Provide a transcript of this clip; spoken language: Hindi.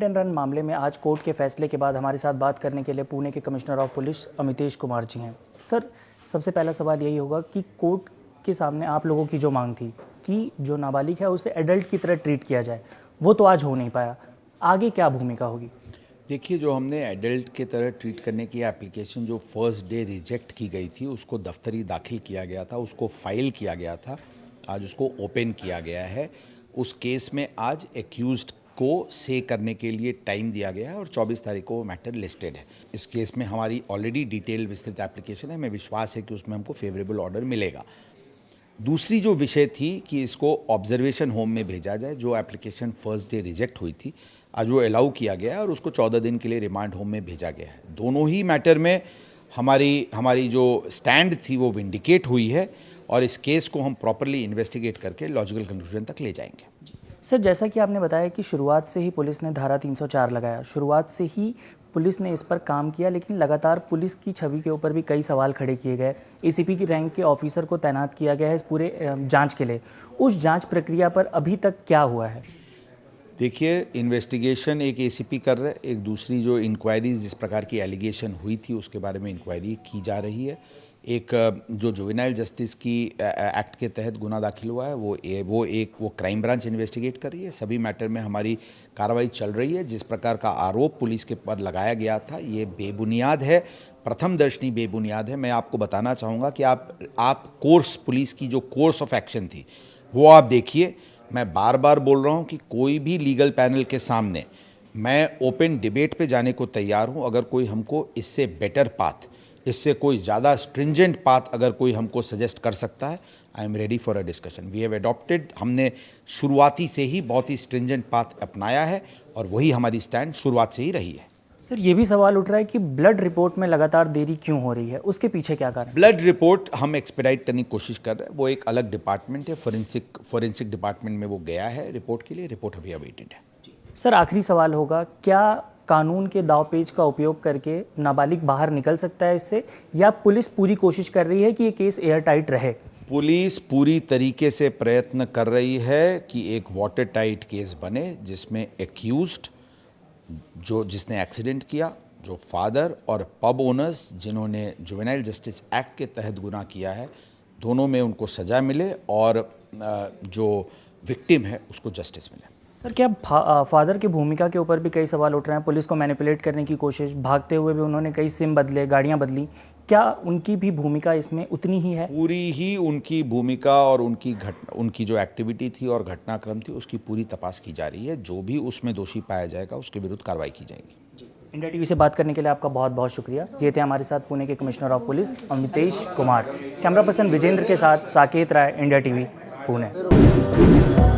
हिट एंड रन मामले में आज कोर्ट के फैसले के बाद हमारे साथ बात करने के लिए पुणे के commissioner of police Amitesh Kumar ji हैं। सर, सबसे पहला सवाल यही होगा कि कोर्ट के सामने आप लोगों की जो मांग थी कि जो नाबालिग है उसे एडल्ट की तरह ट्रीट किया जाए, वो तो आज हो नहीं पाया। आगे क्या भूमिका होगी? देखिए, जो हमने एडल्ट के तरह ट्रीट करने की एप्लीकेशन जो फर्स्ट डे रिजेक्ट की गई थी, उसको दफ्तरी दाखिल किया गया था, उसको फाइल किया गया था, आज उसको ओपन किया गया है। उस केस में आज एक्यूज्ड को से करने के लिए टाइम दिया गया है और 24 तारीख को वो मैटर लिस्टेड है। इस केस में हमारी ऑलरेडी डिटेल विस्तृत एप्लीकेशन है। मैं विश्वास है कि उसमें हमको फेवरेबल ऑर्डर मिलेगा। दूसरी जो विषय थी कि इसको ऑब्जर्वेशन होम में भेजा जाए, जो एप्लीकेशन फर्स्ट डे रिजेक्ट हुई थी, आज वो अलाउ किया गया है और उसको 14 दिन के लिए रिमांड होम में भेजा गया है। दोनों ही मैटर में हमारी जो स्टैंड थी वो विंडिकेट हुई है और इस केस को हम प्रॉपरली इन्वेस्टिगेट करके लॉजिकल कंक्लूजन तक ले जाएंगे। सर, जैसा कि आपने बताया कि शुरुआत से ही पुलिस ने धारा 304 लगाया, शुरुआत से ही पुलिस ने इस पर काम किया, लेकिन लगातार पुलिस की छवि के ऊपर भी कई सवाल खड़े किए गए। एसीपी की रैंक के ऑफिसर को तैनात किया गया है इस पूरे जांच के लिए। उस जांच प्रक्रिया पर अभी तक क्या हुआ है? देखिए, इन्वेस्टिगेशन एक एसीपी कर रहे, एक दूसरी जो इंक्वायरीज जिस प्रकार की एलिगेशन हुई थी उसके बारे में इंक्वायरी की जा रही है। एक जो जुवेनाइल जस्टिस की एक्ट के तहत गुना दाखिल हुआ है वो क्राइम ब्रांच इन्वेस्टिगेट कर रही है। सभी मैटर में हमारी कार्रवाई चल रही है। जिस प्रकार का आरोप पुलिस के पर लगाया गया था ये बेबुनियाद है, प्रथम दर्शनी बेबुनियाद है। मैं आपको बताना चाहूँगा कि आप कोर्स पुलिस की जो कोर्स ऑफ एक्शन थी वो आप देखिए। मैं बार बार बोल रहा हूँ कि कोई भी लीगल पैनल के सामने मैं ओपन डिबेट पे जाने को तैयार हूँ। अगर कोई हमको इससे बेटर पाथ, इससे कोई ज़्यादा स्ट्रिंजेंट पाथ अगर कोई हमको सजेस्ट कर सकता है, I am ready for a discussion. We have adopted, हमने शुरुआती से ही बहुत ही स्ट्रिंजेंट पाथ अपनाया है और वही हमारी स्टैंड शुरुआत से ही रही है। सर, ये भी सवाल उठ रहा है कि ब्लड रिपोर्ट में लगातार देरी क्यों हो रही है, उसके पीछे क्या कारण? ब्लड रिपोर्ट हम एक्सपेडाइट करने की कोशिश कर रहे हैं। वो एक अलग डिपार्टमेंट है, फोरेंसिक डिपार्टमेंट में वो गया है रिपोर्ट के लिए। रिपोर्ट अभी अवेटेड है। सर, आखिरी सवाल होगा, क्या कानून के दावपेच का उपयोग करके नाबालिग बाहर निकल सकता है इससे, या पुलिस पूरी कोशिश कर रही है कि ये केस एयर टाइट रहे? पुलिस पूरी तरीके से प्रयत्न कर रही है कि एक वाटर टाइट केस बने जिसमें एक्यूज्ड जिसने एक्सीडेंट किया, जो फादर और पब ओनर्स जिन्होंने जुवेनाइल जस्टिस एक्ट के तहत गुनाह किया है, दोनों में उनको सज़ा मिले और जो विक्टिम है उसको जस्टिस मिले। सर, क्या फादर की भूमिका के ऊपर भी कई सवाल उठ रहे हैं? पुलिस को मैनिपुलेट करने की कोशिश, भागते हुए भी उन्होंने कई सिम बदले, गाड़ियां बदली, क्या उनकी भी भूमिका इसमें उतनी ही है? पूरी ही उनकी भूमिका और उनकी जो एक्टिविटी थी और घटनाक्रम थी उसकी पूरी तपास की जा रही है। जो भी उसमें दोषी पाया जाएगा उसके विरुद्ध कार्रवाई की जाएगी। इंडिया टीवी से बात करने के लिए आपका बहुत बहुत शुक्रिया। ये थे हमारे साथ पुणे के commissioner of police Amitesh Kumar. Camera person Vijendra के साथ साकेत राय, इंडिया टीवी, पुणे।